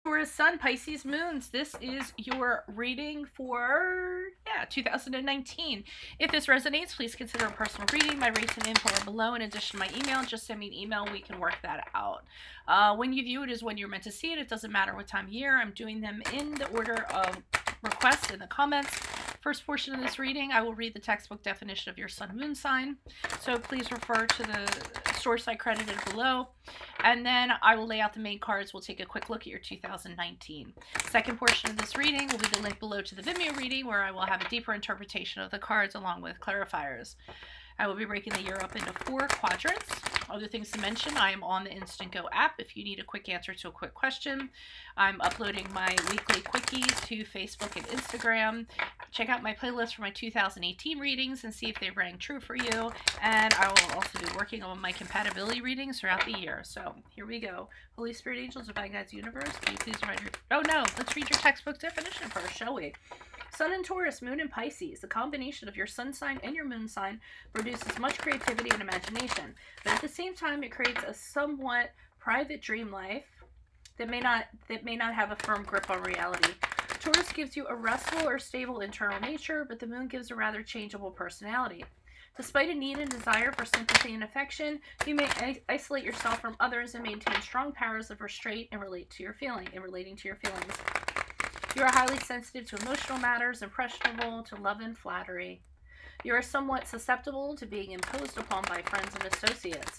Taurus Sun, Pisces Moons, this is your reading for, 2019. If this resonates, please consider a personal reading. My rates and info are below. In addition to my email, just send me an email. We can work that out. When you view it is when you're meant to see it. It doesn't matter what time of year. I'm doing them in the order of requests in the comments. First portion of this reading, I will read the textbook definition of your sun moon sign. So please refer to the source I credited below. And then I will lay out the main cards. We'll take a quick look at your 2019. Second portion of this reading will be the link below to the Vimeo reading, where I will have a deeper interpretation of the cards along with clarifiers. I will be breaking the year up into 4 quadrants. Other things to mention, I am on the Instant Go app if you need a quick answer to a quick question. I'm uploading my weekly quickies to Facebook and Instagram. Check out my playlist for my 2018 readings and see if they rang true for you. And I will also be working on my compatibility readings throughout the year. So here we go. Holy Spirit, Angels, Divine Guides, Universe, can you please read your... Oh no, let's read your textbook definition first, shall we? Sun in Taurus, Moon in Pisces. The combination of your sun sign and your moon sign produces much creativity and imagination, but at the same time it creates a somewhat private dream life that may not have a firm grip on reality. Taurus gives you a restful or stable internal nature, but the moon gives a rather changeable personality. Despite a need and desire for sympathy and affection, you may isolate yourself from others and maintain strong powers of restraint and relating to your feelings. You are highly sensitive to emotional matters, impressionable to love and flattery. You are somewhat susceptible to being imposed upon by friends and associates.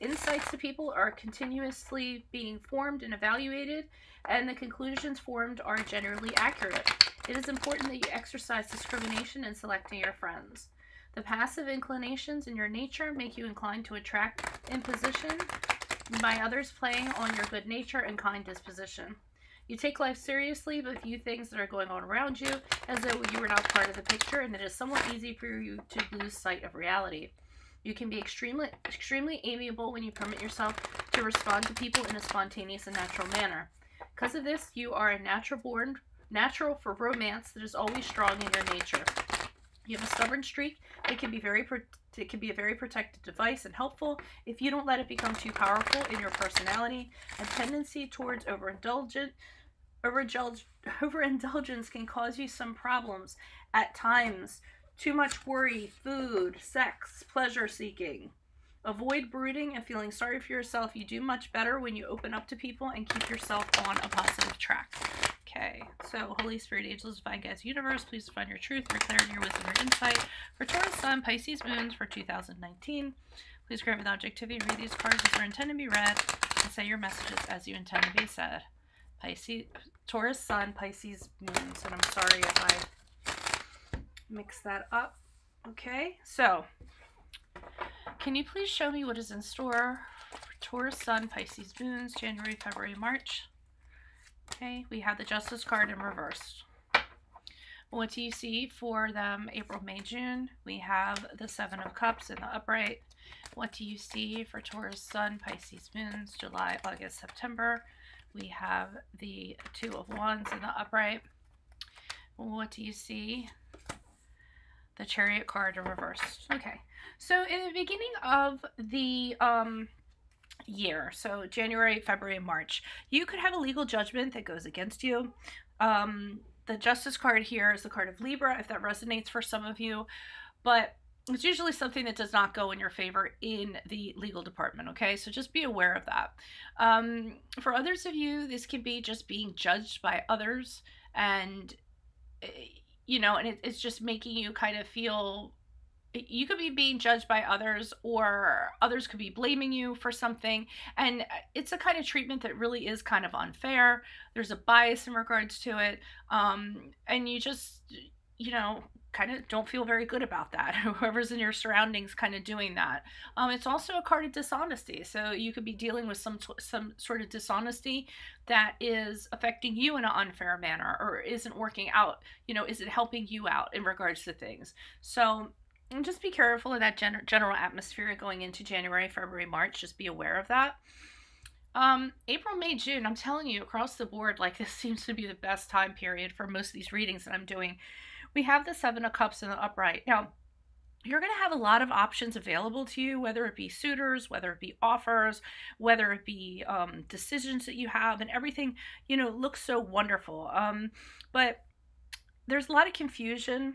Insights to people are continuously being formed and evaluated, and the conclusions formed are generally accurate. It is important that you exercise discrimination in selecting your friends. The passive inclinations in your nature make you inclined to attract imposition by others, playing on your good nature and kind disposition. You take life seriously, but view things that are going on around you as though you were not part of the picture, and it is somewhat easy for you to lose sight of reality. You can be extremely amiable when you permit yourself to respond to people in a spontaneous and natural manner. Because of this, you are a natural for romance that is always strong in your nature. You have a stubborn streak. It can be a very protective device and helpful if you don't let it become too powerful in your personality. A tendency towards overindulgence can cause you some problems at times. Too much worry, food, sex, pleasure seeking. Avoid brooding and feeling sorry for yourself. You do much better when you open up to people and keep yourself on a positive track. Okay, so Holy Spirit, Angels, Divine Guides, Universe, please find your truth, your clarity, your wisdom, your insight for Taurus Sun, Pisces Moons for 2019. Please grant with objectivity and read these cards as they're intended to be read, and say your messages as you intend to be said. Taurus Sun, Pisces Moons, and I'm sorry if I mixed that up. Okay, so can you please show me what is in store for Taurus Sun, Pisces Moons, January, February, March? Okay, we have the Justice card in reverse. What do you see for them April, May, June? We have the Seven of Cups in the upright. What do you see for Taurus Sun, Pisces Moons, July, August, September? We have the Two of Wands in the upright. What do you see? The Chariot card in reverse. Okay, so in the beginning of the year, so January, February, and March, you could have a legal judgment that goes against you. The Justice card here is the card of Libra, if that resonates for some of you, but it's usually something that does not go in your favor in the legal department, okay? So just be aware of that. For others of you, this can be just being judged by others, and you know, and it's just making you kind of feel, you could be being judged by others, or others could be blaming you for something, and it's a kind of treatment that really is kind of unfair. There's a bias in regards to it, and you just, you know, kind of don't feel very good about that. Whoever's in your surroundings kind of doing that. It's also a card of dishonesty, so you could be dealing with some sort of dishonesty that is affecting you in an unfair manner, or isn't working out, you know, isn't helping you out in regards to things. So and just be careful of that general atmosphere going into January, February, March. Just be aware of that. April, May, June, I'm telling you, across the board, like, this seems to be the best time period for most of these readings that I'm doing. We have the Seven of Cups in the upright. Now, you're going to have a lot of options available to you, whether it be suitors, whether it be offers, whether it be decisions that you have, and everything, you know, looks so wonderful. But there's a lot of confusion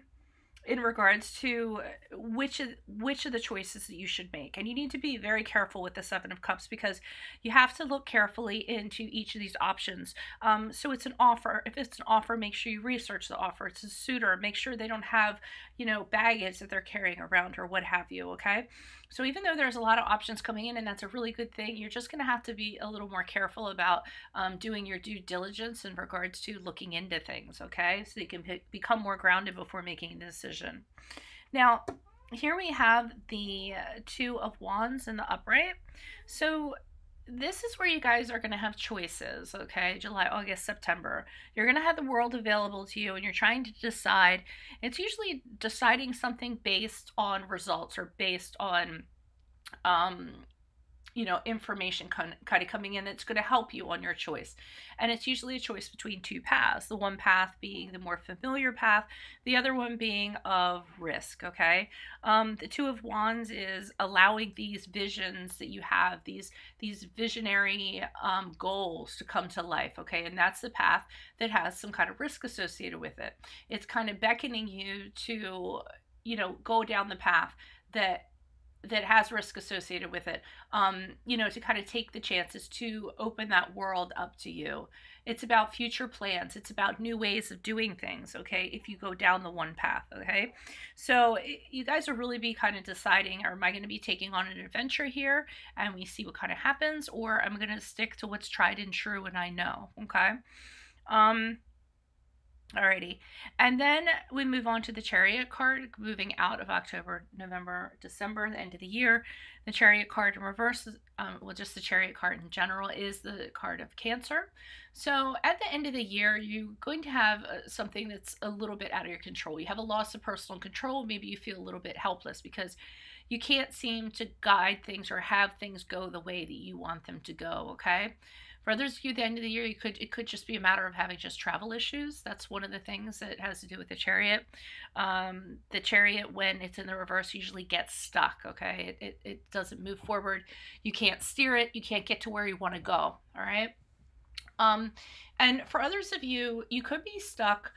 in regards to which of the choices that you should make, and you need to be very careful with the Seven of Cups, because you have to look carefully into each of these options. So it's an offer. If it's an offer, make sure you research the offer. It's a suitor, make sure they don't have, you know, baggage that they're carrying around or what have you. Okay, so even though there's a lot of options coming in, and that's a really good thing, you're just going to have to be a little more careful about doing your due diligence in regards to looking into things, okay? So you can become more grounded before making a decision. Now, here we have the Two of Wands in the upright. So this is where you guys are going to have choices, okay? July, August, September. You're going to have the world available to you, and you're trying to decide. It's usually deciding something based on results or based on you know, information kind of coming in that's going to help you on your choice. And it's usually a choice between two paths, the one path being the more familiar path, the other one being of risk. Okay, the Two of Wands is allowing these visions that you have, these visionary goals to come to life. Okay, and that's the path that has some kind of risk associated with it. It's kind of beckoning you to, you know, go down the path that has risk associated with it, you know, to kind of take the chances to open that world up to you. It's about future plans. It's about new ways of doing things, okay, if you go down the one path, okay? So you guys will really be kind of deciding, am I going to be taking on an adventure here and we see what kind of happens, or I'm going to stick to what's tried and true and I know, okay? Alrighty, and then we move on to the Chariot card, moving out of October, November, December, the end of the year. The Chariot card in reverse, well, just the Chariot card in general, is the card of Cancer. So at the end of the year, you're going to have something that's a little bit out of your control. You have a loss of personal control. Maybe you feel a little bit helpless because you can't seem to guide things or have things go the way that you want them to go, okay? For others of you, at the end of the year, it could just be a matter of having just travel issues. That's one of the things that has to do with the Chariot. The Chariot, when it's in the reverse, usually gets stuck, okay? It doesn't move forward. You can't steer it. You can't get to where you want to go, all right? And for others of you, you could be stuck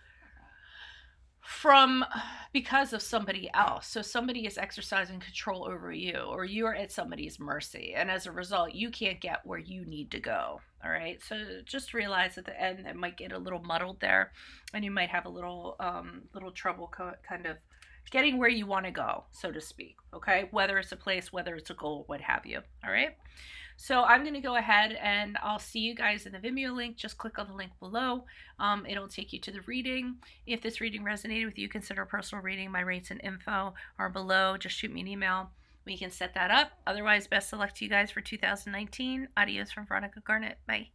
because of somebody else. So somebody is exercising control over you, or you are at somebody's mercy, and as a result you can't get where you need to go. All right, so just realize at the end it might get a little muddled there, and you might have a little trouble kind of getting where you want to go, so to speak. Okay, whether it's a place, whether it's a goal, what have you. All right, so I'm going to go ahead and I'll see you guys in the Vimeo link. Just click on the link below. It'll take you to the reading. If this reading resonated with you, consider a personal reading. My rates and info are below. Just shoot me an email. We can set that up. Otherwise, best of luck to you guys for 2019. Adios from Veronica Garnet. Bye.